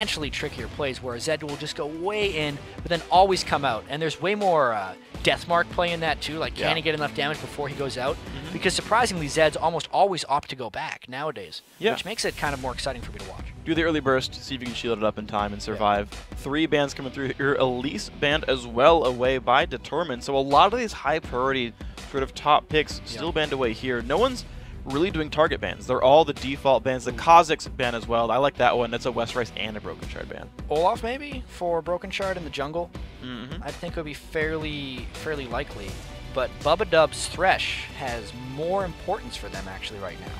substantially trickier plays where Zed will just go way in, but then always come out. And there's way more Deathmark play in that too. Like, can he get enough damage before he goes out? Because surprisingly, Zeds almost always opt to go back nowadays, which makes it kind of more exciting for me to watch. Do the early burst, see if you can shield it up in time and survive. 3 bans coming through here. Elise banned as well away by Determined. So a lot of these high priority sort of top picks still banned away here. No one's really doing target bans. They're all the default bans. The Kazakhs ban as well. I like that one. That's a West Rice and a Broken Shard ban. Olaf maybe for Broken Shard in the jungle. I think it would be fairly likely. But Bubba Dub's Thresh has more importance for them actually right now.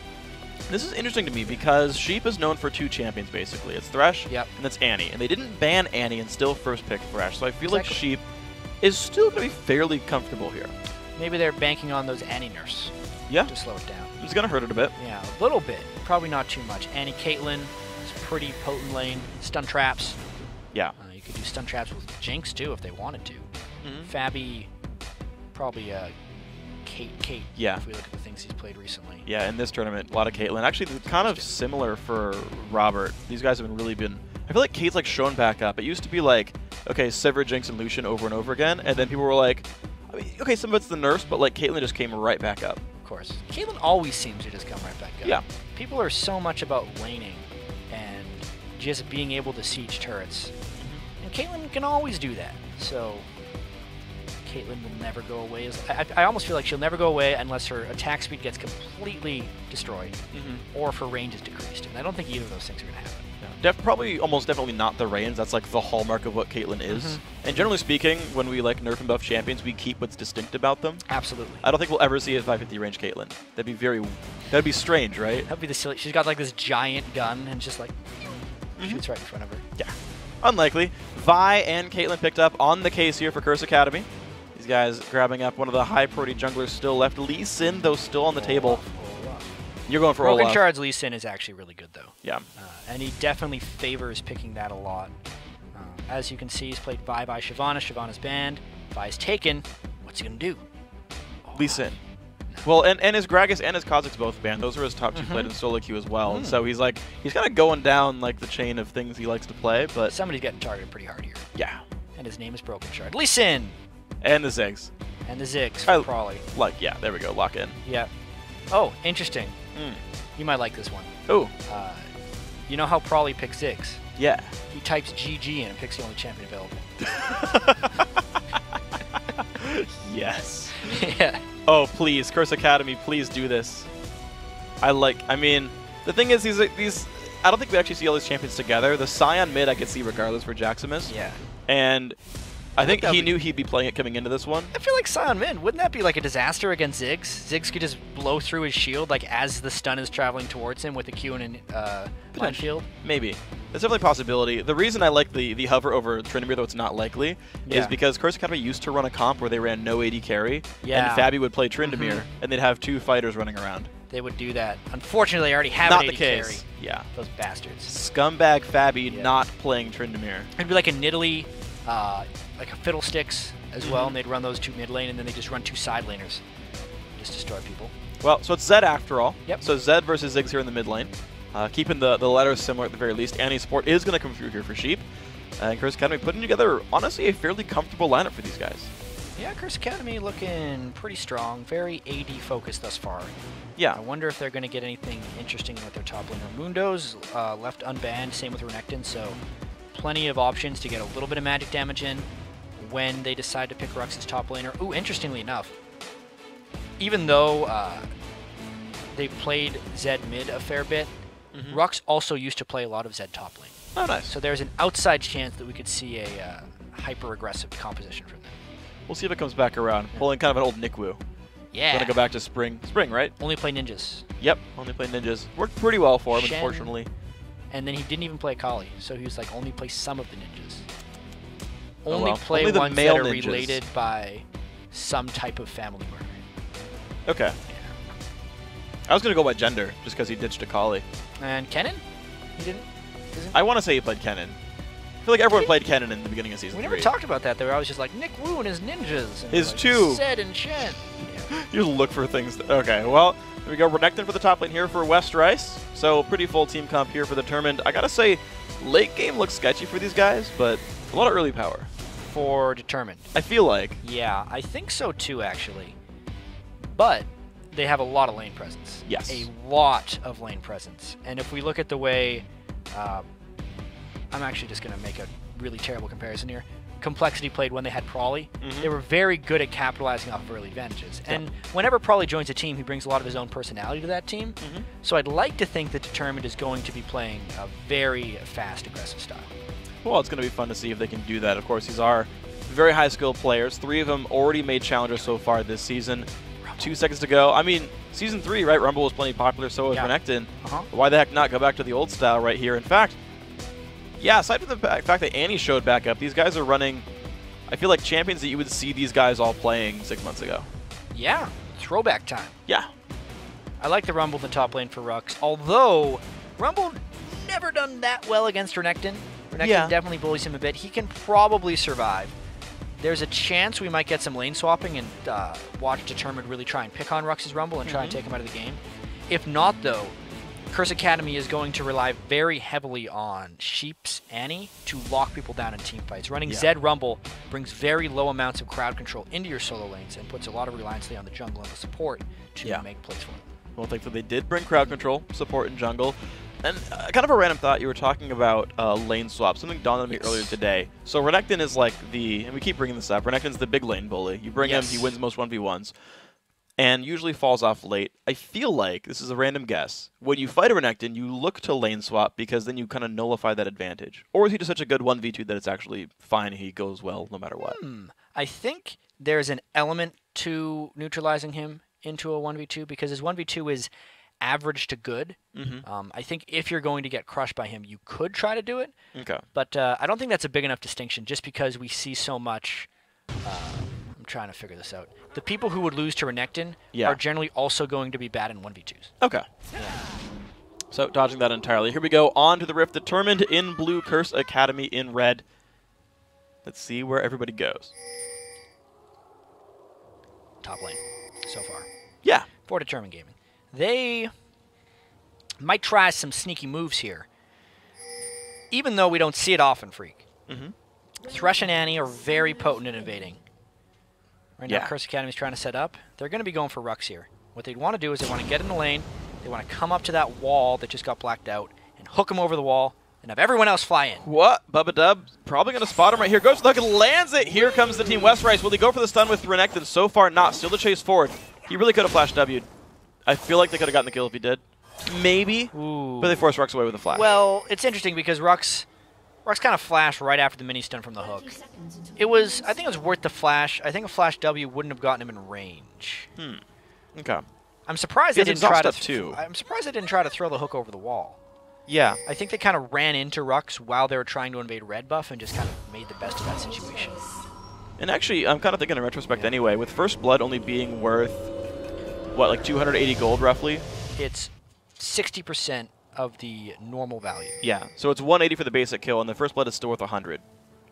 This is interesting to me because Sheep is known for 2 champions basically. It's Thresh and it's Annie. And they didn't ban Annie and still first pick Thresh. So I feel like Sheep is still going to be fairly comfortable here. Maybe they're banking on those Annie nerfs to slow it down. It's going to hurt it a bit. Yeah, a little bit. Probably not too much. Annie Caitlyn is pretty potent lane. Stun traps. Yeah. You could do stun traps with Jinx too if they wanted to. Fabi, probably Kate. Yeah. If we look at the things he's played recently. Yeah, in this tournament, a lot of Caitlyn. Actually, kind of similar for Robert. These guys have really been... I feel like Kate's like shown back up. It used to be like, okay, Sivir, Jinx, and Lucian over and over again, and then people were like, I mean, okay, some of it's the nurse, but like Caitlyn just came right back up. Of course. Caitlyn always seems to just come right back up. Yeah. People are so much about laning and just being able to siege turrets. And Caitlyn can always do that. So Caitlyn will never go away. I almost feel like she'll never go away unless her attack speed gets completely destroyed or if her range is decreased. And I don't think either of those things are going to happen. Probably almost definitely not the range. That's like the hallmark of what Caitlyn is. And generally speaking, when we like nerf and buff champions, we keep what's distinct about them. Absolutely. I don't think we'll ever see a 550 range Caitlyn. That'd be strange, right? That'd be the silly. She's got like this giant gun and just like shoots right in front of her. Yeah. Unlikely. Vi and Caitlyn picked up on the case here for Curse Academy. These guys grabbing up one of the high priority junglers still left. Lee Sin, though, still on the table. You're going for Olaf. Broken Shard's Lee Sin is actually really good, though. Yeah. And he definitely favors picking that a lot. As you can see, he's played Vi by Shyvana. Shyvana's banned. Vi's taken. What's he going to do? Lee Sin. Well, and his Gragas and his Kazakhs both banned. Those are his top 2 played in solo queue as well. And so he's like, he's kind of going down like the chain of things he likes to play. But somebody's getting targeted pretty hard here. Yeah. And his name is Broken Shard. Lee Sin! And the Ziggs. And the Ziggs for Prawley. Yeah, there we go. Lock in. Yeah. Oh, interesting. You might like this one. Oh. You know how Prawley picks Ziggs? Yeah. He types GG and picks the only champion available. Yes. Yeah. Oh, please, Curse Academy, please do this. I mean, the thing is, I don't think we actually see all these champions together. The Scion mid I could see regardless for Jaximus. Yeah. And I think he knew he'd be playing it coming into this one. I feel like Scion mid, wouldn't that be like a disaster against Ziggs? Ziggs could just blow through his shield like as the stun is traveling towards him with the Q and blind shield? Maybe. That's definitely a possibility. The reason I like the hover over Tryndamere, though it's not likely, is because Curse Academy used to run a comp where they ran no AD carry, and Fabi would play Tryndamere, and they'd have 2 fighters running around. They would do that. Unfortunately, they already have an AD carry. Yeah. Those bastards. Scumbag Fabi not playing Tryndamere. It'd be like a Nidalee, like a Fiddlesticks as well, and they'd run those 2 mid lane, and then they just run 2 side laners. Just destroy people. Well, so it's Zed after all. Yep. So Zed versus Ziggs here in the mid lane. Keeping the letters similar at the very least. Annie Sport is going to come through here for Sheep. And Curse Academy putting together, honestly, a fairly comfortable lineup for these guys. Yeah, Curse Academy looking pretty strong. Very AD focused thus far. Yeah. I wonder if they're going to get anything interesting with their top laner. Mundo's left unbanned, same with Renekton, so plenty of options to get a little bit of magic damage in when they decide to pick Rux's top laner. Ooh, interestingly enough, even though they played Zed mid a fair bit, Rux also used to play a lot of Zed top lane. Oh, nice. So there's an outside chance that we could see a hyper-aggressive composition from them. We'll see if it comes back around. Pulling kind of an old Nick Wu. Yeah. Gonna go back to Spring. Spring, right? Only play ninjas. Yep, only play ninjas. Worked pretty well for him, unfortunately. And then he didn't even play Kali, so he was like, only play some of the ninjas. Oh, Only play only the ones male that are ninjas. Related by some type of family murder. Okay. Yeah. I was gonna go by gender, just because he ditched a Kali. And Kennen? He didn't? I want to say he played Kennen. I feel like everyone played Kennen in the beginning of Season 3. We never talked about that. They were always just like, Nick Wu and his ninjas. And His like, 2. Zed and Shen. Yeah. You just look for things. Okay, well, here we go. Renekton for the top lane here for West Rice. So pretty full team comp here for the tournament. I gotta say, Late game looks sketchy for these guys, but a lot of early power. For Determined. I feel like. Yeah, I think so too, actually. But they have a lot of lane presence. Yes. A lot of lane presence. And if we look at the way, I'm actually just going to make a really terrible comparison here. Complexity played when they had Prawley. They were very good at capitalizing off of early advantages. And whenever Prawley joins a team, he brings a lot of his own personality to that team. So I'd like to think that Determined is going to be playing a very fast, aggressive style. Well, it's going to be fun to see if they can do that. Of course, these are very high-skilled players. 3 of them already made Challengers so far this season. 2 seconds to go. I mean, Season 3, right? Rumble was plenty popular, so was Renekton. Why the heck not go back to the old style right here? In fact, yeah, aside from the fact that Annie showed back up, these guys are running, I feel like, champions that you would see these guys all playing 6 months ago. Yeah, throwback time. Yeah. I like the Rumble in the top lane for Rux, although Rumble never done that well against Renekton. Renekton definitely bullies him a bit. He can probably survive. There's a chance we might get some lane swapping and watch Determined really try and pick on Rux's Rumble and try and take him out of the game. If not, though, Curse Academy is going to rely very heavily on Sheep's Annie to lock people down in team fights. Running Zed Rumble brings very low amounts of crowd control into your solo lanes and puts a lot of reliance on the jungle and the support to make plays for them. Well, thankfully they did bring crowd control, support in jungle. And kind of a random thought, you were talking about lane swap. Something dawned on me earlier today. So Renekton is like the, and we keep bringing this up, Renekton's the big lane bully. You bring him, he wins most 1v1s. And usually falls off late. I feel like, this is a random guess, when you fight a Renekton, you look to lane swap because then you kind of nullify that advantage. Or is he just such a good 1v2 that it's actually fine, he goes well no matter what? I think there's an element to neutralizing him into a 1v2 because his 1v2 is average to good. I think if you're going to get crushed by him, you could try to do it. Okay. But I don't think that's a big enough distinction just because we see so much... I'm trying to figure this out. The people who would lose to Renekton are generally also going to be bad in 1v2s. Okay. So, dodging that entirely. Here we go, on to the Rift. Determined in blue, Curse Academy in red. Let's see where everybody goes. Top lane, so far. Yeah. For Determined Gaming. They might try some sneaky moves here, even though we don't see it often, Freak. Thresh and Annie are very potent in invading. Right now, Curse Academy is trying to set up. They're going to be going for Rux here. What they'd want to do is they want to get in the lane, they want to come up to that wall that just got blacked out, and hook him over the wall, and have everyone else fly in. What? Bubba Dub probably going to spot him right here. Goes for the hook and lands it. Here comes the Team West Rice. Will he go for the stun with Renekton? So far not. Still the chase forward. He really could have flashed W'd. I feel like they could have gotten the kill if he did. Maybe. But they forced Rux away with a flash. Well, it's interesting because Rux kind of flashed right after the mini stun from the hook. I think it was worth the flash. I think a flash W wouldn't have gotten him in range. Okay. I'm surprised they didn't try to. I'm surprised they didn't try to throw the hook over the wall. Yeah. I think they kind of ran into Rux while they were trying to invade red buff and just kind of made the best of that situation. And actually, I'm kind of thinking in retrospect anyway, with First Blood only being worth, what, like 280 gold roughly? It's 60% of the normal value. Yeah, so it's 180 for the basic kill, and the First Blood is still worth 100.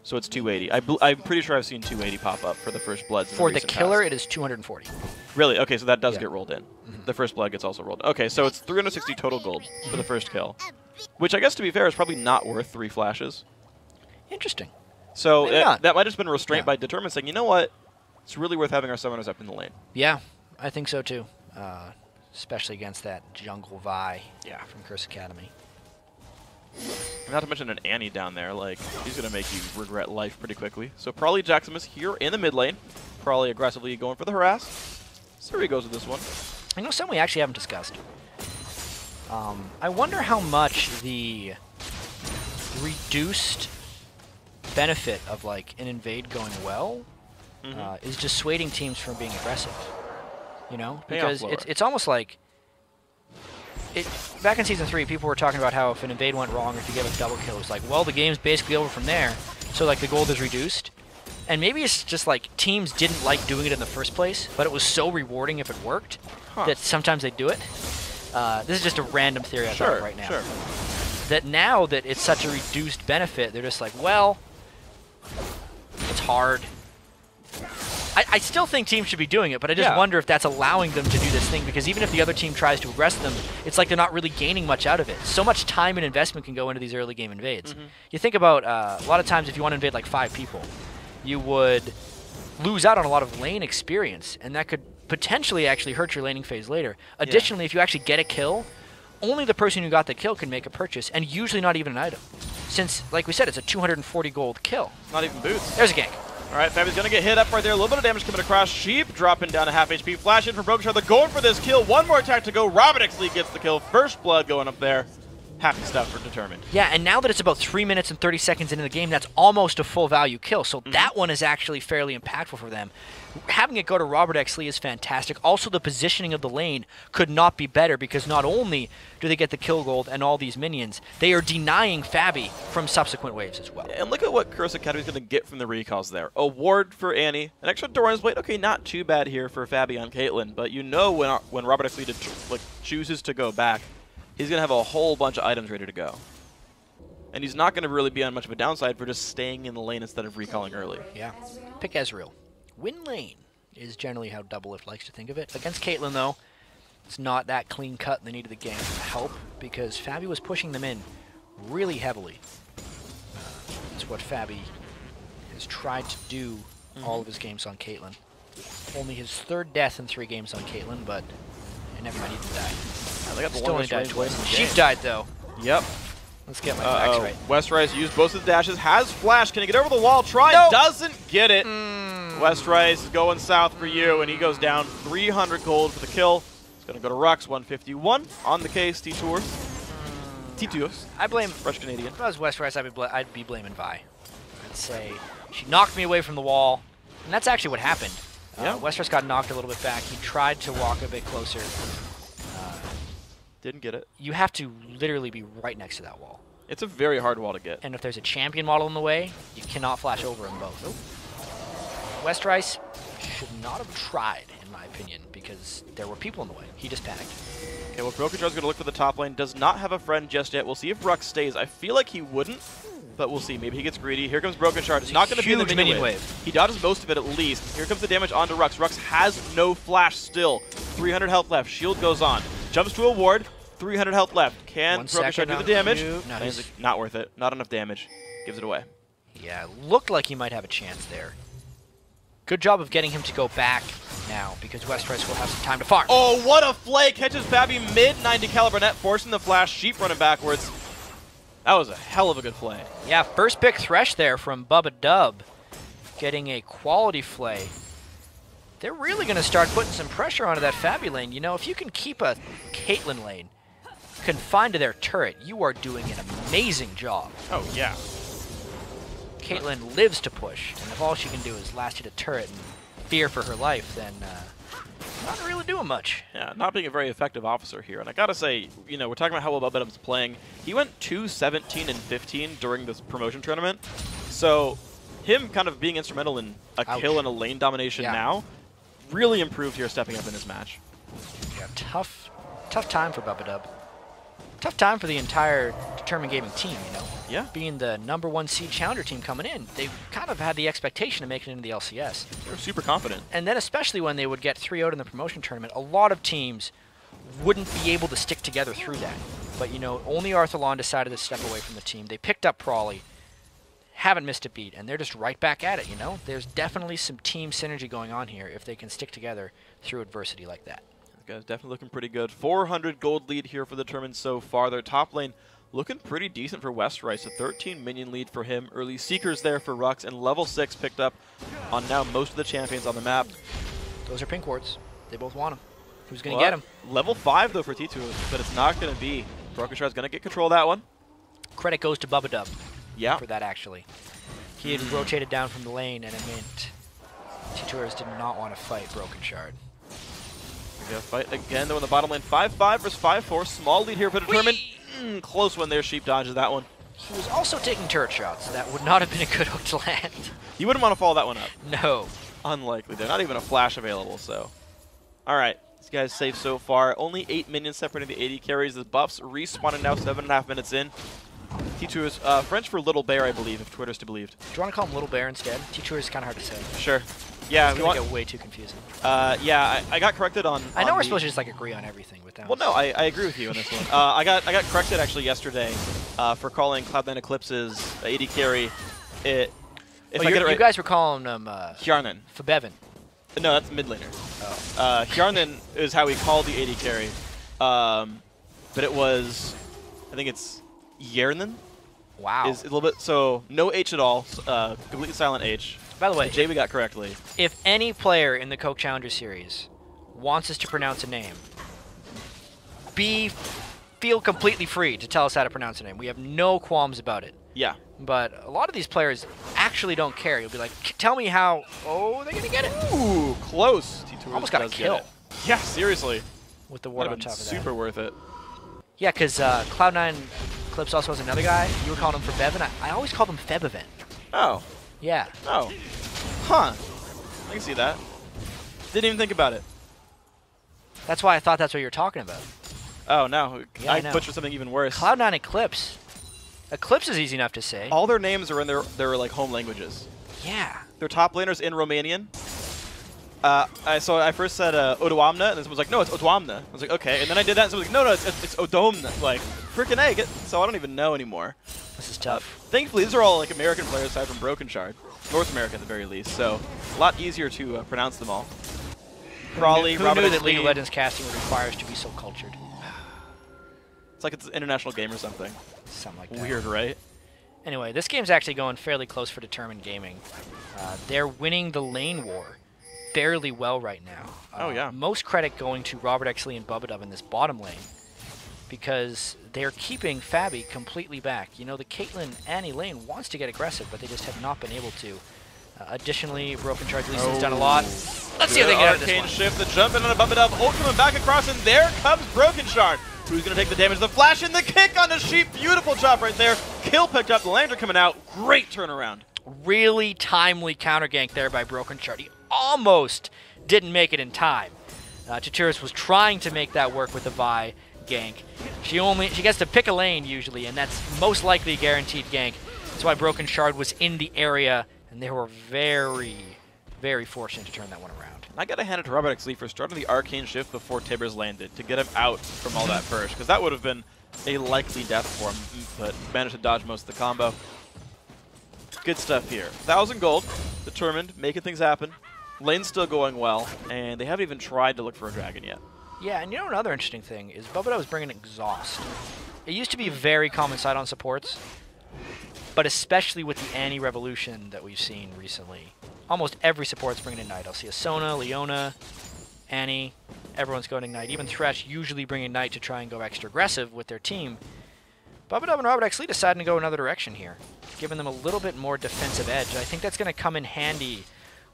So it's 280. I'm pretty sure I've seen 280 pop up for the First Bloods. For the killer, it is 240. Really? Okay, so that does get rolled in. The First Blood gets also rolled in. Okay, so it's 360 total gold for the first kill. Which, I guess, to be fair, is probably not worth 3 flashes. Interesting. So that might have just been restraint by Determined saying, you know what? It's really worth having our summoners up in the lane. Yeah, I think so too. Especially against that jungle Vi from Curse Academy. Not to mention an Annie down there. Like, he's going to make you regret life pretty quickly. So Prawley Jaximus here in the mid lane. Prawley aggressively going for the harass. So here he goes with this one. I know something we actually haven't discussed. I wonder how much the reduced benefit of like an invade going well is dissuading teams from being aggressive. You know, because it's almost like back in Season 3, people were talking about how if an invade went wrong or if you gave a double kill, it's like, well, the game's basically over from there. So like the gold is reduced. And maybe it's just like teams didn't like doing it in the first place, but it was so rewarding if it worked that sometimes they do it. This is just a random theory I've got right now. That now that it's such a reduced benefit, they're just like, well, it's hard. I still think teams should be doing it, but I just wonder if that's allowing them to do this thing, because even if the other team tries to aggress them, it's like they're not really gaining much out of it. So much time and investment can go into these early game invades. You think about a lot of times if you want to invade like 5 people, you would lose out on a lot of lane experience, and that could potentially actually hurt your laning phase later. Additionally, if you actually get a kill, only the person who got the kill can make a purchase, and usually not even an item. Since, like we said, it's a 240 gold kill. Not even boots. There's a gank. All right, Fabi's going to get hit up right there. A little bit of damage coming across. Sheep dropping down to half HP. Flash in from Brokenshard. They're going for this kill. One more attack to go. Robert gets the kill. First blood going up there. Happy stuff for Determined. Yeah, and now that it's about 3 minutes and 30 seconds into the game, that's almost a full value kill. So that one is actually fairly impactful for them. Having it go to Robert Exley is fantastic. Also, the positioning of the lane could not be better, because not only do they get the kill gold and all these minions, they are denying Fabi from subsequent waves as well. And look at what Curse Academy is going to get from the recalls there. A ward for Annie, an extra Doran's Blade. Okay, not too bad here for Fabi on Caitlyn, but you know when Robert Exley chooses to go back, he's going to have a whole bunch of items ready to go. And he's not going to really be on much of a downside for just staying in the lane instead of recalling early. Yeah. Pick Ezreal. Win lane is generally how Doublelift likes to think of it. Against Caitlyn, though, it's not that clean cut, and they needed the gank help because Fabi was pushing them in really heavily. That's what Fabi has tried to do all of his games on Caitlyn. Only his 3rd death in 3 games on Caitlyn, but never mind, he didn't die. They got the Still only died twice. Sheep died, though. Yep. Let's get my facts right. Westrice used both of the dashes, has flash. Can he get over the wall? Try, doesn't get it. Westrice is going south for you, and he goes down 300 gold for the kill. It's going to go to Rux, 151 on the case. T-Tours. T-Tours. I blame Fresh Canadian. If I was Westrice, I'd be blaming Vi. I'd say she knocked me away from the wall, and that's actually what happened. Westrice got knocked a little bit back. He tried to walk a bit closer. Didn't get it. You have to literally be right next to that wall. It's a very hard wall to get. And if there's a champion model in the way, you cannot flash over them both. Westrice should not have tried, in my opinion, because there were people in the way. He just panicked. Okay, well, Brokenshard's going to look for the top lane. Does not have a friend just yet. We'll see if Rux stays. I feel like he wouldn't, but we'll see. Maybe he gets greedy. Here comes Brokenshard. It's not going to be the minion wave. He dodges most of it at least. Here comes the damage onto Rux. Rux has no flash still. 300 health left. Shield goes on. Jumps to a ward. 300 health left. Can Brokenshard do the damage? No, not worth it. Not enough damage. Gives it away. Yeah, looked like he might have a chance there. Good job of getting him to go back now, because Westrice will have some time to farm. Oh, what a flay! Catches Fabi mid 90 caliber net, forcing the flash. Sheep running backwards. That was a hell of a good flay. Yeah, first pick Thresh there from Bubba Dub, getting a quality flay. They're really going to start putting some pressure onto that Fabi lane. You know, if you can keep a Caitlyn lane confined to their turret, you are doing an amazing job. Oh, yeah. Caitlyn lives to push, and if all she can do is last hit a turret and fear for her life, then not really doing much. Yeah, not being a very effective officer here. And I gotta say, you know, we're talking about how well Bubba Dub's playing. He went 2-17 and 15 during this promotion tournament. So him kind of being instrumental in a kill and a lane domination now really improved here, stepping up in this match. Yeah, tough time for Bubba Dub. Tough time for the entire Determined Gaming team, you know? Yeah. Being the #1 seed Challenger team coming in, they kind of had the expectation of making it into the LCS. They were super confident. And then especially when they would get 3-0'd in the promotion tournament, a lot of teams wouldn't be able to stick together through that. But, you know, only Arthalon decided to step away from the team. They picked up Prawley, haven't missed a beat, and they're just right back at it, you know? There's definitely some team synergy going on here if they can stick together through adversity like that. Guys, definitely looking pretty good. 400 gold lead here for the tournament so far. Their top lane looking pretty decent for Westrice. A 13 minion lead for him. Early Seekers there for Rux, and level 6 picked up on now most of the champions on the map. Those are pink wards. They both want them. Who's going to get them? Level 5 though for T2, but it's not going to be. Brokenshard's going to get control of that one. Credit goes to Bubba Dub for that, actually. He had rotated down from the lane, and it meant T2ers did not want to fight Brokenshard. We got to fight again, though, in the bottom lane. 5-5 versus 5-4. Small lead here for Determined. Close one there. Sheep dodges that one. He was also taking turret shots. That would not have been a good hook to land. You wouldn't want to follow that one up. No. Unlikely. There's not even a flash available, so. All right. This guy's safe so far. Only 8 minions separating the AD carries. The buffs respawning now 7.5 minutes in. T2 is French for Little Bear, I believe, if Twitter's to believe. Do you want to call him Little Bear instead? T2 is kind of hard to say. Sure. Yeah, it's going to get way too confusing. Yeah, I got corrected on. I know we're supposed to just like agree on everything, but that well, no, I agree with you on this one. I got corrected actually yesterday for calling Cloud9 Eclipse's AD carry. If I get it right, you guys were calling him Hjarnan. Fabevin. No, that's mid laner. Oh. Hjarnan is how we call the AD carry, but it was, I think it's Yernan. Wow. Is a little bit, so no H at all, completely silent H. By the way, J we got correctly. If any player in the Coke Challenger Series wants us to pronounce a name, feel completely free to tell us how to pronounce a name. We have no qualms about it. Yeah. But a lot of these players actually don't care. You'll be like, tell me how. Oh, they're going to get it. Ooh, close. T2 almost got a kill. Yeah, seriously. With the ward on top of that. Super worth it. Yeah, because Cloud9 Eclipse also has another guy. You were calling him Fabevin. I always called him Febevin. Oh. Yeah. Oh. Huh. I can see that. Didn't even think about it. That's why I thought that's what you were talking about. Oh, no. Yeah, I know. butchered something even worse. Cloud9 Eclipse. Eclipse is easy enough to say. All their names are in their like home languages. Yeah. Their top laner's in Romanian. So I first said Odoamna, and then someone was like, no, it's Odoamna. I was like, okay. And then I did that, and someone was like, no, it's Odomna. Like, freaking A. So I don't even know anymore. This is tough. Thankfully, these are all like American players aside from Broken Shard. North America at the very least. So a lot easier to pronounce them all. Probably Who knew that League of Legends casting would require us to be so cultured? It's like it's an international game or something. Something like that. Weird, right? Anyway, this game's actually going fairly close for Determined Gaming. They're winning the lane war fairly well right now. Oh, yeah. Most credit going to Robert X. Lee and Bubba in this bottom lane because they're keeping Fabi completely back. You know, the Caitlyn Annie lane wants to get aggressive, but they just have not been able to. Additionally, Broken Charge Lee Sin's done a lot. Let's see if they can get out of this one. Arcane shift, the jump in on a Bubba Dub, ult coming back across, and there comes Broken Shard. Who's going to take the damage? The flash and the kick on the Sheep. Beautiful job right there. Kill picked up. The Lantern coming out. Great turnaround. Really timely counter gank there by Broken Shard. He almost didn't make it in time. Taturis was trying to make that work with the Vi gank. She gets to pick a lane usually, and that's most likely a guaranteed gank. That's why Broken Shard was in the area, and they were very, very fortunate to turn that one around. I got to hand it to Robert X. Lee for starting the Arcane Shift before Tibbers landed to get him out from all that first, because that would have been a likely death for him, but managed to dodge most of the combo. Good stuff here. 1,000 gold, determined, making things happen. Lane's still going well, and they haven't even tried to look for a dragon yet. Yeah, and you know another interesting thing is Bubba was bringing Exhaust. It used to be a very common sight on supports, but especially with the Annie Revolution that we've seen recently, almost every support's bringing Ignite. I'll see a Sona, Leona, Annie, everyone's going Ignite. Even Thresh usually bring Ignite to try and go extra aggressive with their team. Bubba and Robert X. Lee deciding to go another direction here, giving them a little bit more defensive edge. I think that's going to come in handy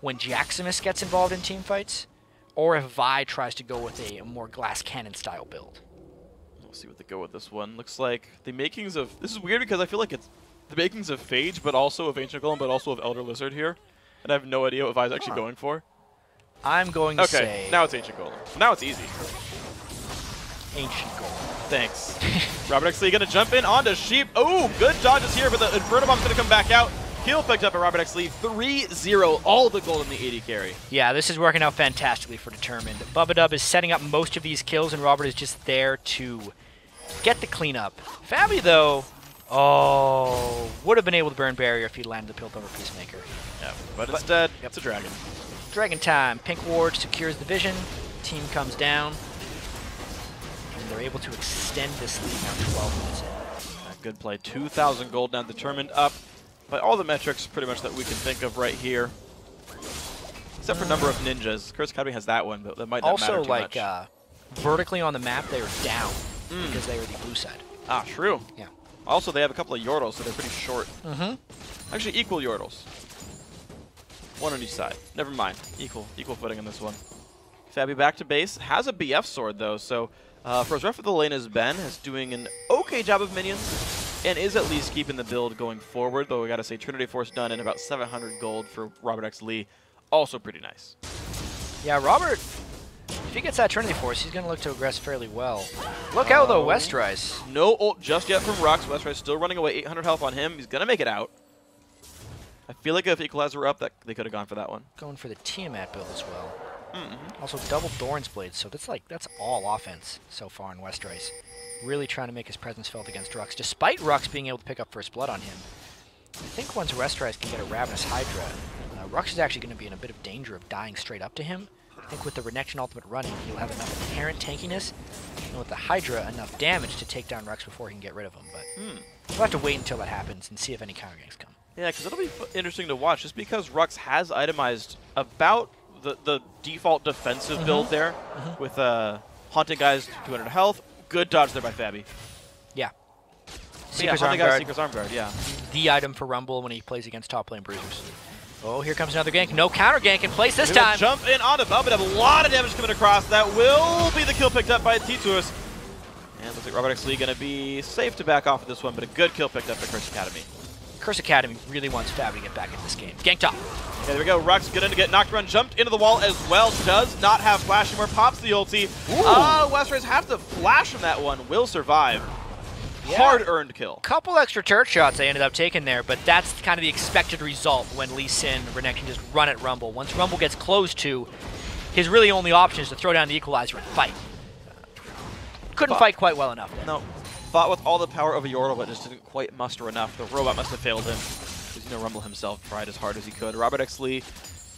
when Jaximus gets involved in team fights, or if Vi tries to go with a more glass cannon style build. We'll see what they go with this one. Looks like the makings of... This is weird because I feel like it's the makings of Phage, but also of Ancient Golem, but also of Elder Lizard here. And I have no idea what Vi's actually going for. I'm going to say... Okay, now it's Ancient Golem. Now it's easy. Ancient Golem. Thanks. Robert X. Lee going to jump in onto Sheep. Oh, good dodges here, but the Inferno Bomb's going to come back out. Kill picked up by Robert X. Lee. 3-0, all the gold in the AD carry. Yeah, this is working out fantastically for Determined. Bubba Dub is setting up most of these kills, and Robert is just there to get the cleanup. Fabi, though, would have been able to burn Barrier if he landed the Piltover Peacemaker. Yeah, but instead, it's a dragon. Dragon time. Pink Ward secures the vision. Team comes down. And they're able to extend this lead now 12 minutes in. Good play. 2,000 gold now, Determined up by all the metrics pretty much that we can think of right here. Except for number of ninjas. Curse Academy has that one, but that might not matter too much. Also, vertically on the map, they are down because they are the blue side. Ah, true. Yeah. Also, they have a couple of Yordles, so they're pretty short. Actually, equal Yordles. One on each side. Never mind. Equal footing on this one. Fabi back to base. Has a BF sword, though, so for as rough of the lane as Ben, is doing an okay job of minions. And is at least keeping the build going forward, though we gotta say Trinity Force done in about 700 gold for Robert X. Lee. Also pretty nice. Yeah, Robert, if he gets that Trinity Force, he's gonna look to aggress fairly well. Look out though, Westrise. No ult just yet from Rux. Westrise still running away, 800 health on him. He's gonna make it out. I feel like if Equalizer were up, that they could have gone for that one. Going for the Tiamat build as well. Mm-hmm. Also double Doran's Blades, so that's all offense so far in Westrice. Really trying to make his presence felt against Rux, despite Rux being able to pick up First Blood on him. I think once Westrice can get a Ravenous Hydra, Rux is actually going to be in a bit of danger of dying straight up to him. I think with the Renekton ultimate running, he'll have enough inherent tankiness, and with the Hydra, enough damage to take down Rux before he can get rid of him. But we'll have to wait until that happens and see if any counter ganks come. Yeah, because it'll be interesting to watch, just because Rux has itemized about the default defensive build there, with Haunting Guys 200 health. Good dodge there by Fabi. Yeah. Seeker's Arm Guard. Seeker's Arm Guard, yeah. The item for Rumble when he plays against top lane bruisers. Oh, here comes another gank. No counter gank in place this time. Jump in onto Velvet. A lot of damage coming across. That will be the kill picked up by Titus. And looks like Robert X. Lee going to be safe to back off of this one, but a good kill picked up by Curse Academy. Curse Academy really wants Fabi to get back into this game. Gank top. Okay, there we go. Rux going to get knocked around, jumped into the wall as well. Does not have flash anymore. Pops the ulti. Westrice has to flash from that one. Will survive. Yeah. Hard-earned kill. Couple extra turret shots they ended up taking there, but that's kind of the expected result when Lee Sin and Renekton just run at Rumble. Once Rumble gets close to, his really only option is to throw down the Equalizer and fight. Couldn't fight quite well enough there. No. Fought with all the power of a Yordle, but just didn't quite muster enough. The robot must have failed him. Because, Rumble himself tried as hard as he could. Robert X. Lee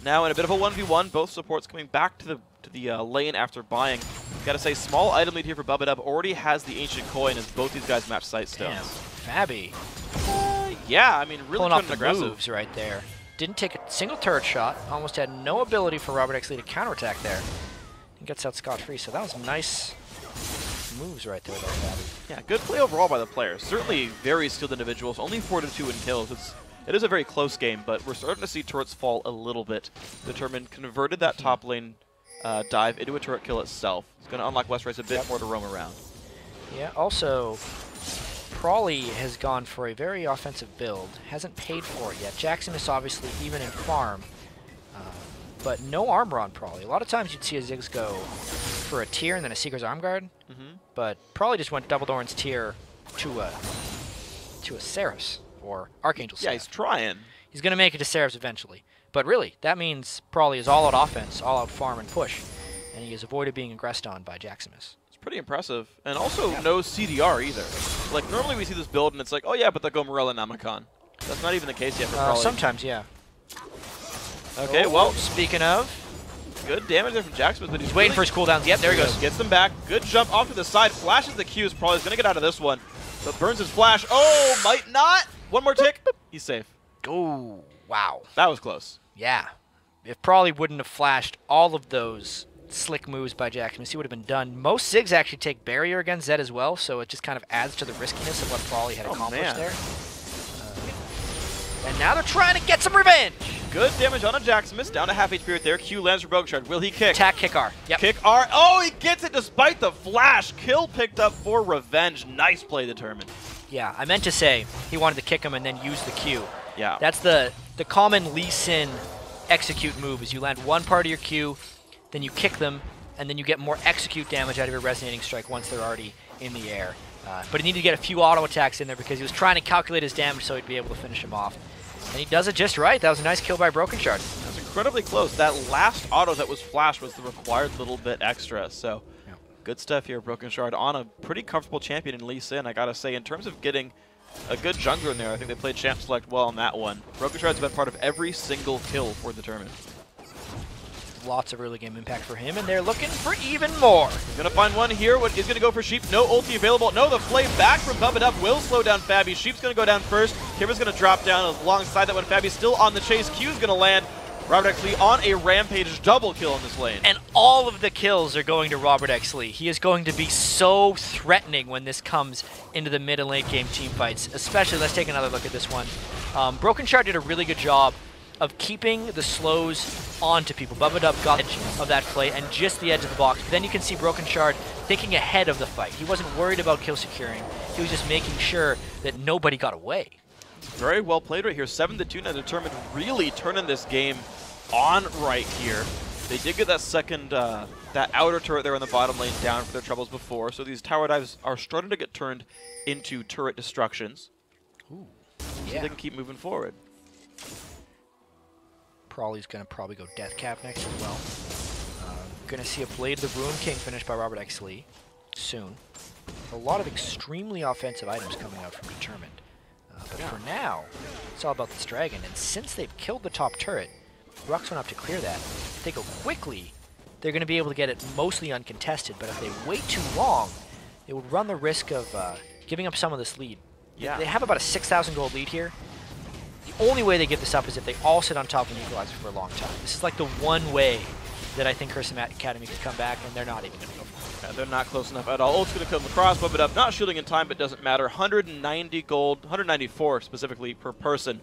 now in a bit of a 1v1. Both supports coming back to the lane after buying. Gotta say, small item lead here for Bubba already has the Ancient Coin as both these guys match sight stones. Damn, Fabi. Yeah, I mean, really pulling off the aggressive moves right there. Didn't take a single turret shot. Almost had no ability for Robert X. Lee to counterattack there. He gets out scot-free, so that was nice moves right there by Fabi. Yeah, good play overall by the players. Certainly very skilled individuals. Only 4-2 in kills. It is a very close game, but we're starting to see turrets fall a little bit. Determined converted that top lane dive into a turret kill itself. It's going to unlock Westrice a bit more to roam around. Yeah, also, Prawley has gone for a very offensive build. Hasn't paid for it yet. Jackson is obviously even in farm, but no armor on Prawley. A lot of times you'd see a Ziggs go for a tier and then a Seeker's Arm Guard, but Prawley just went double Doran's tier to a Seraph's or Archangel Seraph. Yeah, he's trying. He's going to make it to Seraph's eventually. But really, that means Prawley is all-out offense, all-out farm and push, and he has avoided being aggressed on by Jaximus. It's pretty impressive. And also no CDR either. Like, normally we see this build and it's like, oh yeah, but they'll go Morella and Namakan. That's not even the case yet for Prawley. Sometimes, yeah. Okay, well, speaking of, good damage there from Jaximus, but he's waiting for his cooldowns. Yep, there he goes. Gets them back. Good jump off to the side. Flashes the Qs. Prawley's going to get out of this one. But burns his flash. Oh, might not. One more tick. He's safe. Oh, wow. That was close. Yeah. If Prawley wouldn't have flashed all of those slick moves by Jaximus, he would have been done. Most Ziggs actually take barrier against Zed as well, so it just kind of adds to the riskiness of what Prawley had accomplished there. And now they're trying to get some revenge. Good damage on a Jaximus, down to half HP right there. Q lands for Broken Shard. Will he kick? Attack, kick R. Yep. Kick R. Oh, he gets it despite the flash. Kill picked up for revenge. Nice play, Determined. Yeah, I meant to say he wanted to kick him and then use the Q. Yeah. That's the common Lee Sin execute move is you land one part of your Q, then you kick them, and then you get more execute damage out of your resonating strike once they're already in the air. But he needed to get a few auto attacks in there because he was trying to calculate his damage so he'd be able to finish him off. And he does it just right. That was a nice kill by Broken Shard. That was incredibly close. That last auto that was flashed was the required little bit extra. So good stuff here, Broken Shard, on a pretty comfortable champion in Lee Sin. I got to say, in terms of getting a good jungler in there, I think they played champ select well on that one. Broken Shard's been part of every single kill for the tournament. Lots of early game impact for him, and they're looking for even more. He's going to find one here. What is going to go for Sheep? No ulti available. No, the flame back from Bubba will slow down Fabi. Sheep's going to go down first. Kiva's going to drop down alongside that one. Fabi's still on the chase. Q's going to land. Robert X. Lee on a rampage double kill in this lane. And all of the kills are going to Robert X. Lee. He is going to be so threatening when this comes into the mid and late game team fights. Especially, let's take another look at this one. Broken Shard did a really good job of keeping the slows onto people. Bubba got the edge of that play and just the edge of the box. But then you can see Broken Shard thinking ahead of the fight. He wasn't worried about kill securing. He was just making sure that nobody got away. Very well played right here. 7-2 now. Determined really turning this game on right here. They did get that second, that outer turret there on the bottom lane down for their troubles before. So these tower dives are starting to get turned into turret destructions. Ooh, so they can keep moving forward. Prawley's going to probably go Death Cap next as well. Going to see a Blade of the Ruin King finished by Robert X. Lee soon. A lot of extremely offensive items coming out from Determined. But for now, it's all about this dragon. And since they've killed the top turret, Rux went up to clear that. If they go quickly, they're going to be able to get it mostly uncontested. But if they wait too long, it would run the risk of giving up some of this lead. Yeah. They have about a 6,000 gold lead here. The only way they give this up is if they all sit on top of an equalizer for a long time. This is like the one way that I think Curse Academy could come back, and they're not even going to go for it. Yeah, they're not close enough at all. Ult's going to come across, bump it up. Not shielding in time, but doesn't matter. 190 gold, 194 specifically per person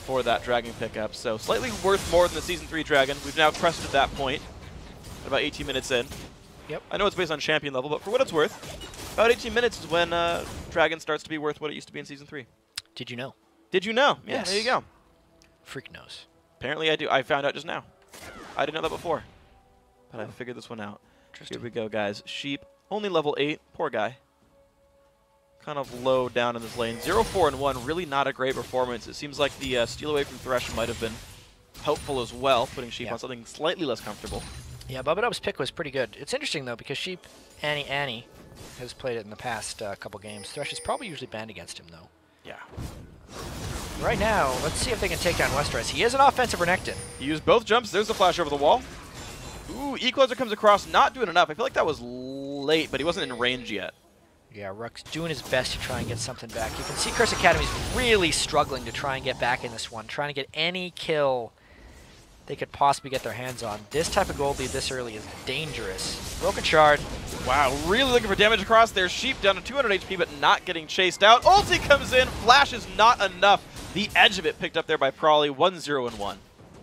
for that dragon pickup. So slightly worth more than the Season 3 dragon. We've now crested that point at about 18 minutes in. Yep. I know it's based on champion level, but for what it's worth, about 18 minutes is when dragon starts to be worth what it used to be in Season 3. Did you know? Did you know? Yeah, Yes. there you go. Freak knows. Apparently I do. I found out just now. I didn't know that before, but I figured this one out. Interesting. Here we go, guys. Sheep, only level 8. Poor guy. Kind of low down in this lane. 0-4-1, really not a great performance. It seems like the steal away from Thresh might have been helpful as well, putting Sheep on something slightly less comfortable. Yeah, Bubba pick was pretty good. It's interesting, though, because Sheep, Annie has played it in the past couple games. Thresh is probably usually banned against him, though. Yeah. Right now, let's see if they can take down Westeros. He is an offensive Renekton. He used both jumps. There's the flash over the wall. Ooh, Equalizer comes across, not doing enough. I feel like that was late, but he wasn't in range yet. Yeah, Rux doing his best to try and get something back. You can see Curse Academy's really struggling to try and get back in this one, trying to get any kill they could possibly get their hands on. This type of gold lead this early is dangerous. Broken Shard. Wow, really looking for damage across there. Sheep down to 200 HP, but not getting chased out. Ulti comes in. Flash is not enough. The edge of it picked up there by Prawley. 1-0-1.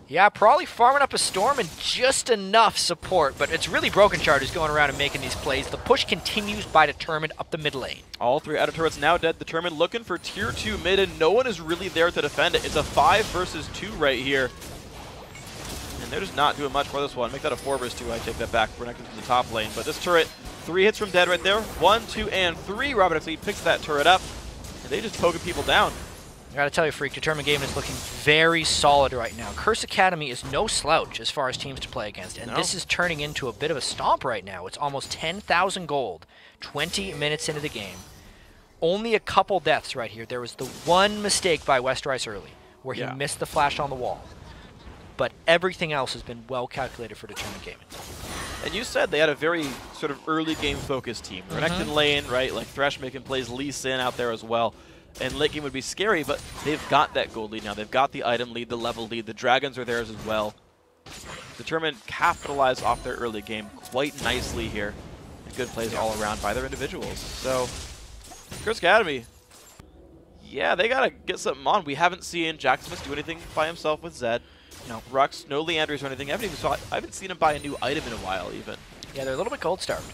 Yeah, probably farming up a Storm and just enough support, but it's really Broken Shard who's going around and making these plays. The push continues by Determined up the mid lane. All 3 outer turrets now dead. Determined looking for tier 2 mid, and no one is really there to defend it. It's a 5 versus 2 right here. And they're just not doing much for this one. Make that a 4 versus 2. I take that back. We're not going to the top lane. But this turret, 3 hits from dead right there. 1, 2, and 3. Robert X. Lee picks that turret up, and they just poking people down. I gotta tell you, Freak, Determined Game is looking very solid right now. Curse Academy is no slouch as far as teams to play against, and this is turning into a bit of a stomp right now. It's almost 10,000 gold, 20 minutes into the game. Only a couple deaths right here. There was the one mistake by Westeros early, where he missed the flash on the wall. But everything else has been well calculated for Determined Gaming. And you said they had a very sort of early game focused team. Renekton lane, right? Like Thresh making plays, Lee Sin out there as well. And late game would be scary, but they've got that gold lead now. They've got the item lead, the level lead. The dragons are theirs as well. Determined capitalized off their early game quite nicely here. And good plays all around by their individuals. So, Curse Academy, yeah, they got to get something on. We haven't seen Jack Smith do anything by himself with Zed. No Rux, no Leanders or anything. I haven't seen him buy a new item in a while, even. Yeah, they're a little bit gold starved.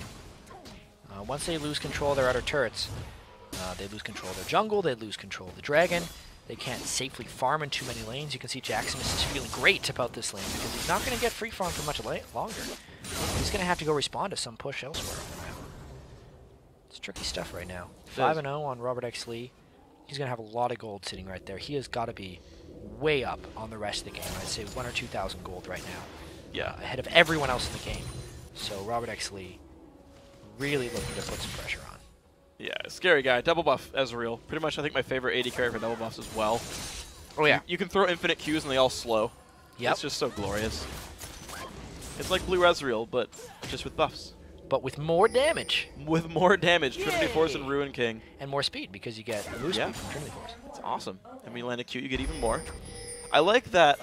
Once they lose control of their outer turrets, they lose control of their jungle, they lose control of the dragon. They can't safely farm in too many lanes. You can see Jackson is feeling great about this lane because he's not going to get free farm for much longer. He's going to have to go respond to some push elsewhere. It's tricky stuff right now. 5-0 on Robert X. Lee. He's going to have a lot of gold sitting right there. He has got to be way up on the rest of the game. I'd say 1,000 or 2,000 gold right now. Yeah. Ahead of everyone else in the game. So Robert X. Lee really looking to put some pressure on. Yeah, scary guy. Double buff Ezreal. Pretty much, I think, my favorite AD carry for double buffs as well. Oh, yeah. You can throw infinite Qs and they all slow. Yep. It's just so glorious. It's like blue Ezreal, but just with buffs. But with more damage. With more damage. Yay. Trinity Force and Ruin King. And more speed, because you get blue speed from Trinity Force. It's awesome. And when you land a Q, you get even more. I like that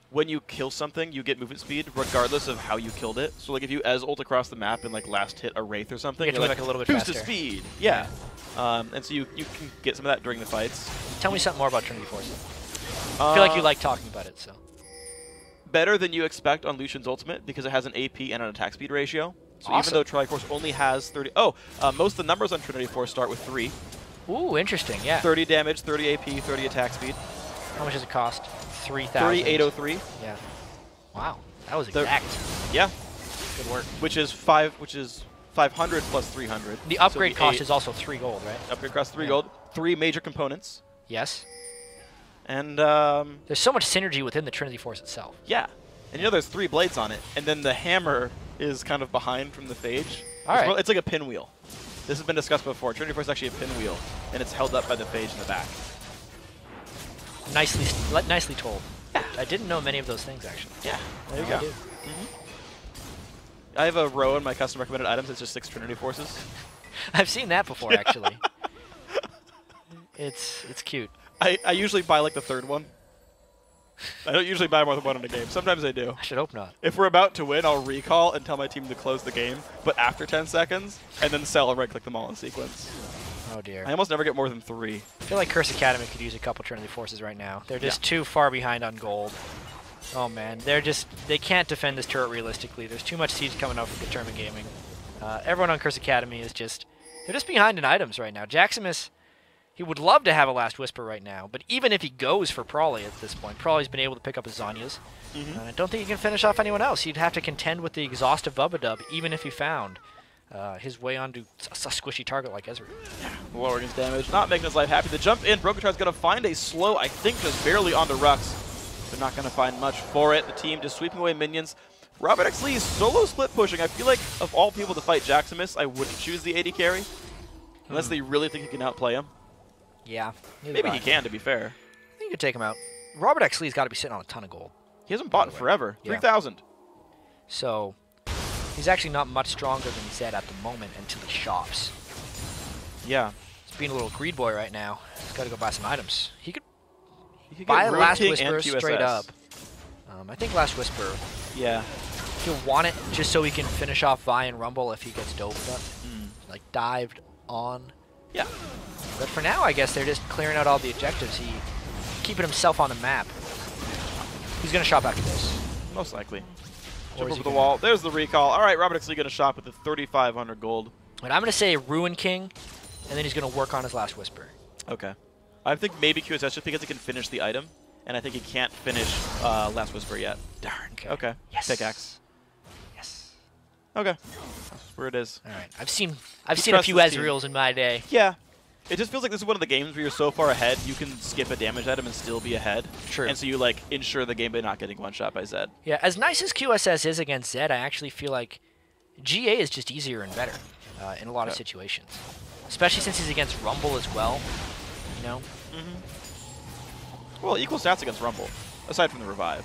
when you kill something, you get movement speed regardless of how you killed it. So like if you ult across the map and like last hit a Wraith or something, you're like a little bit faster. Boost to speed. Yeah. And so you can get some of that during the fights. Tell me something more about Trinity Force. I feel like you like talking about it, so. Better than you expect on Lucian's ultimate because it has an AP and an attack speed ratio. So awesome. Even though Triforce only has 30... most of the numbers on Trinity Force start with 3. Ooh, interesting, yeah. 30 damage, 30 AP, 30 attack speed. How much does it cost? 3,000. 3,803. Yeah. Wow, that was exact. Yeah. Good work. Which is 500 plus 300. The upgrade cost is also 3 gold, right? Upgrade cost 3 gold. 3 major components. Yes. And there's so much synergy within the Trinity Force itself. yeah. And you know there's 3 blades on it, and then the hammer is kind of behind from the phage. All right. It's like a pinwheel. This has been discussed before. Trinity Force is actually a pinwheel, and it's held up by the phage in the back. Nicely told. I didn't know many of those things, actually. Yeah, there you Now go. I do. I have a row in my custom recommended items. It's just 6 Trinity Forces. I've seen that before, actually. It's cute. I usually buy like the 3rd one. I don't usually buy more than one in a game. Sometimes I do. I should hope not. If we're about to win, I'll recall and tell my team to close the game, but after 10 seconds, and then sell and right-click them all in sequence. Oh, dear. I almost never get more than 3. I feel like Curse Academy could use a couple Trinity Forces right now. They're just too far behind on gold. Oh, man. They can't defend this turret realistically. There's too much siege coming out from Determined Gaming. Everyone on Curse Academy is they're just behind in items right now. Jaximus, he would love to have a Last Whisper right now, but even if he goes for Prawley at this point, Prawley's been able to pick up his Zanyas. I don't think he can finish off anyone else. He'd have to contend with the exhaustive Bubba even if he found his way onto a squishy target like Ezreal. Lowering his damage, not making his life happy. The jump in, Brokenshard's going to find a slow, I think just barely onto Rux. They're not going to find much for it. The team just sweeping away minions. Robert X. Lee solo split pushing. I feel like of all people to fight Jaximus, I wouldn't choose the AD carry. Unless they really think he can outplay him. Yeah. Maybe he can, to be fair. I think you could take him out. Robert X. Lee's got to be sitting on a ton of gold. He hasn't bought in forever. Yeah. 3,000. So he's actually not much stronger than Zed at the moment until he shops. Yeah. He's being a little greed boy right now. He's got to go buy some items. He could He buy get Last Road King Whisper and QSS. straight up. I think Last Whisper, Yeah. he'll want it just so he can finish off Vi and Rumble if he gets doped up. Like dived on. Yeah. But for now, I guess they're just clearing out all the objectives. Keeping himself on the map. He's going to shop after this. Most likely. Or Jump is over he the gonna- wall. There's the recall. All right, Robert X. Lee going to shop with the 3,500 gold. But I'm going to say Ruin King, and then he's going to work on his Last Whisper. Okay. I think maybe QSS just because he can finish the item, and I think he can't finish Last Whisper yet. Darn. Okay. Yes. Pickaxe. Yes. Okay. That's where it is. All right. I've seen a trust few this team. Ezreals in my day. Yeah. It just feels like this is one of the games where you're so far ahead, you can skip a damage item and still be ahead. True. And so you, like, ensure the game by not getting one shot by Zed. Yeah, as nice as QSS is against Zed, I actually feel like GA is just easier and better in a lot of situations. Especially since he's against Rumble as well, you know? Well, equal stats against Rumble, aside from the revive.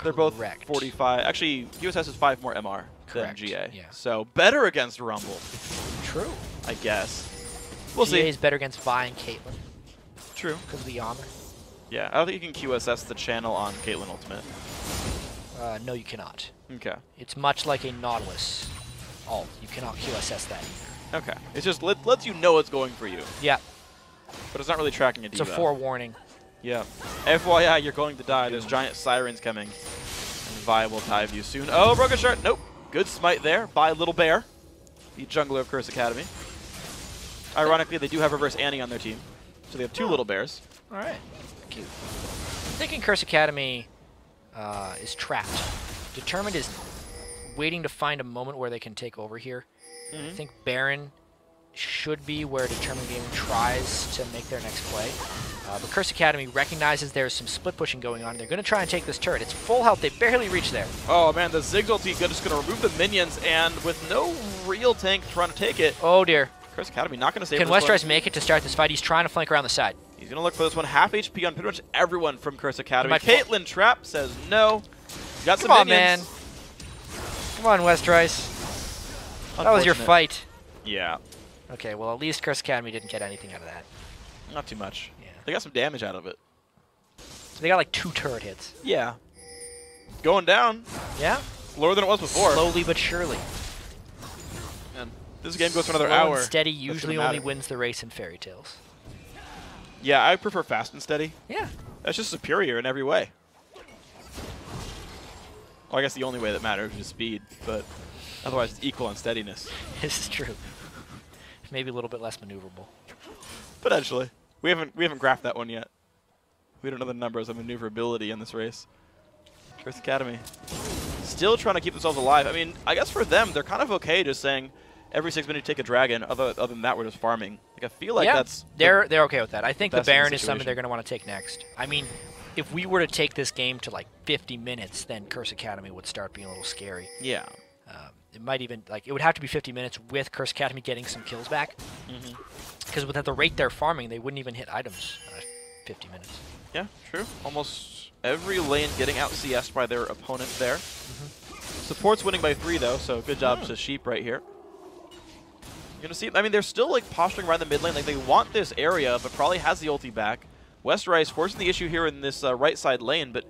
They're both Correct. 45. Actually, QSS is 5 more MR than Correct, GA. yeah. So better against Rumble, True. I guess. We'll GA see. is better against Vi and Caitlyn True. because of the armor. Yeah, I don't think you can QSS the channel on Caitlyn Ultimate. No, you cannot. Okay. It's much like a Nautilus ult. You cannot QSS that either. Okay. It's just lets you know it's going for you, Yeah, but it's not really tracking a it's a diva. forewarning. Yeah. FYI, you're going to die. There's giant sirens coming. And Vi will dive you soon. Oh, Broken Shard. Nope. Good smite there by Little Bear, the jungler of Curse Academy. Ironically, they do have Reverse Annie on their team. So they have 2 Little Bears. All right. Cute. I'm thinking Curse Academy is trapped. Determined is waiting to find a moment where they can take over here. I think Baron should be where Determined Gaming tries to make their next play. But Curse Academy recognizes there's some split pushing going on. They're going to try and take this turret. It's full health. They barely reach there. Oh, man, the Ziggs ulti just going to remove the minions, and with no real tank trying to take it, Oh, dear. Curse Academy not going to save Can this one. Westrise make it to start this fight? He's trying to flank around the side. He's going to look for this one. Half HP on pretty much everyone from Curse Academy. might- Caitlyn Trap says no. Got some Come on, man. minions. Come on, Westrise. That was your Unfortunate. fight. Yeah, Okay, well, at least Curse Academy didn't get anything out of that. not too much. Yeah. They got some damage out of it. So they got like 2 turret hits. Yeah. Going down. Yeah? Lower than it was before. Slowly but surely. And this game goes for another Slow hour. and steady That's usually gonna only matter. wins the race in fairy tales. Yeah, I prefer fast and steady. Yeah. That's just superior in every way. Well, I guess the only way that matters is speed, but otherwise it's equal on steadiness. This is true. Maybe a little bit less maneuverable. Potentially. We haven't graphed that one yet. We don't know the numbers of maneuverability in this race. Curse Academy still trying to keep themselves alive. I mean, I guess for them, they're kind of okay just saying, every 6 minutes you take a dragon. Other than that, we're just farming. Like, I feel like that's... They're okay with that. I think the Baron is something situation. they're going to want to take next. I mean, if we were to take this game to like 50 minutes, then Curse Academy would start being a little scary. Yeah. It might even, like, it would have to be 50 minutes with Curse Academy getting some kills back. Because at the rate they're farming, they wouldn't even hit items 50 minutes. Yeah, true. Almost every lane getting out CS'd by their opponent there. Support's winning by 3, though, so good job to Sheep right here. You're going to see, I mean, they're still, like, posturing around the mid lane. Like, they want this area, but probably has the ulti back. Westerice forcing the issue here in this right side lane, but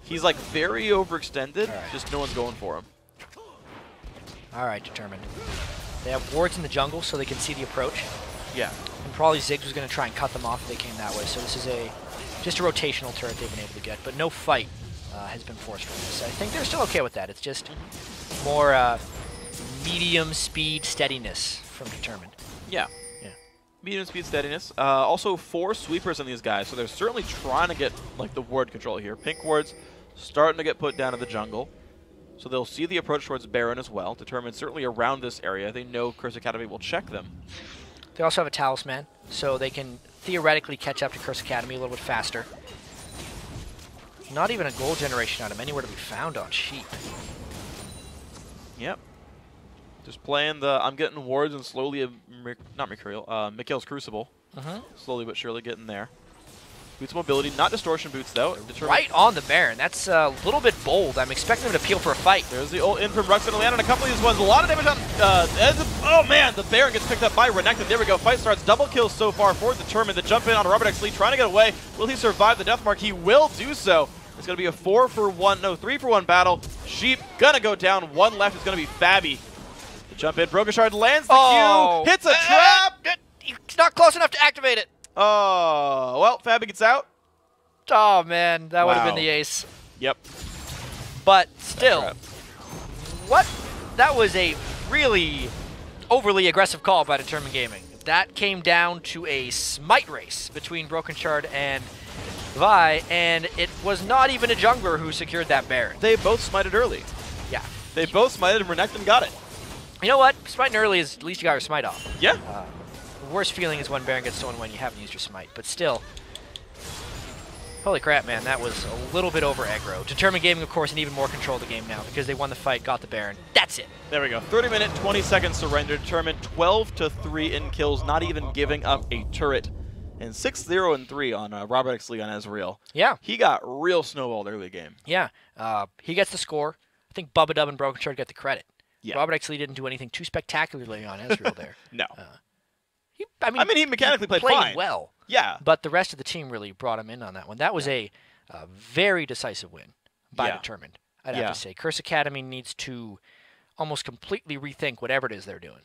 he's, like, very overextended. Right. Just no one's going for him. All right, Determined. They have wards in the jungle, so they can see the approach. Yeah. And probably Ziggs was going to try and cut them off if they came that way. So this is just a rotational turret they've been able to get, but no fight has been forced from this. I think they're still okay with that. It's just more medium speed steadiness from Determined. Yeah. Medium speed steadiness. Also 4 sweepers on these guys, so they're certainly trying to get like the ward control here. Pink wards starting to get put down in the jungle. So they'll see the approach towards Baron as well. Determined certainly around this area. They know Curse Academy will check them. They also have a Talisman, so they can theoretically catch up to Curse Academy a little bit faster. Not even a gold generation item anywhere to be found on Sheep. Yep. Just playing the I'm getting wards and slowly, not Mercurial, Mikhail's Crucible. Slowly but surely getting there. Boots mobility, not distortion boots though. Right on the Baron. That's a little bit bold. I'm expecting them to peel for a fight. There's the ult in from Rux and land on a couple of these ones. A lot of damage on. Oh man, the Baron gets picked up by Renekton. There we go. Fight starts. Double kills so far for Determined. The jump in on Robert X Lee trying to get away. Will he survive the death mark? He will do so. It's going to be a 3-for-1 battle. Sheep gonna go down. One left is going to be Fabby. The jump in. Broken Shard lands the Q. Hits a trap. He's not close enough to activate it. Oh, well, Fabby gets out. Oh, man. That would have been the ace. Yep. But still, what? That was a really overly aggressive call by Determined Gaming. That came down to a smite race between Broken Shard and Vi, and it was not even a jungler who secured that Baron. They both smited early. Yeah. They both smited and Renekton got it. You know what? Smiting early is at least you got your smite off. Yeah. The worst feeling is when Baron gets stolen when you haven't used your smite. But still, holy crap, man, that was a little bit over aggro. Determined Gaming, of course, in even more control of the game now because they won the fight, got the Baron. That's it. There we go. 30-minute, 20-second surrender. Determined 12-3 in kills, not even giving up a turret. And 6-0-3 on Robert X Lee on Ezreal. Yeah. He got real snowballed early game. Yeah. He gets the score. I think Bubba Dub and Broken Shard get the credit. Yeah. Robert X Lee didn't do anything too spectacularly on Ezreal there. No. I mean, he mechanically played fine. fine. Well. Yeah. But the rest of the team really brought him in on that one. That was a very decisive win by Determined, I'd have to say. Curse Academy needs to almost completely rethink whatever it is they're doing.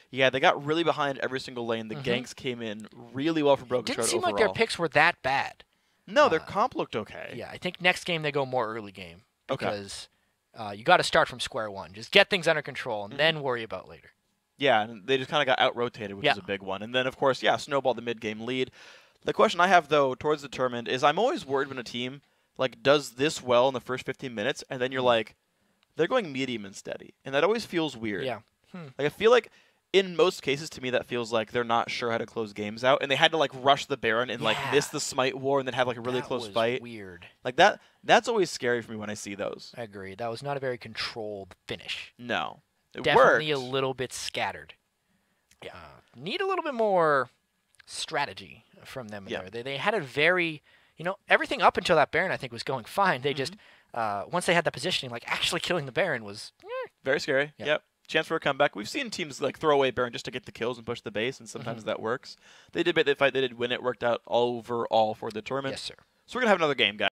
Yeah, they got really behind every single lane. The ganks came in really well from Broken Shard Didn't seem overall. like their picks were that bad. No, their comp looked okay. Yeah, I think next game they go more early game because you got to start from square one. Just get things under control and then worry about later. Yeah, and they just kind of got out-rotated, which is a big one. And then, of course, snowball the mid-game lead. The question I have, though, towards Determined is I'm always worried when a team like does this well in the first 15 minutes, and then you're like, they're going medium and steady. And that always feels weird. Yeah. Like, I feel like in most cases, to me, that feels like they're not sure how to close games out, and they had to, like, rush the Baron and, like, miss the Smite War and then have, like, a really close fight. Weird. Like, that's always scary for me when I see those. I agree. That was not a very controlled finish. No. It Definitely worked. a little bit scattered. Need a little bit more strategy from them there. They had a very, everything up until that Baron, I think, was going fine. They just, once they had that positioning, like, actually killing the Baron was... Very scary. Yep. Chance for a comeback. We've seen teams like throw away Baron just to get the kills and push the base, and sometimes that works. They did make the fight. They did win it. Worked out overall for the tournament. Yes, sir. So we're going to have another game, guys.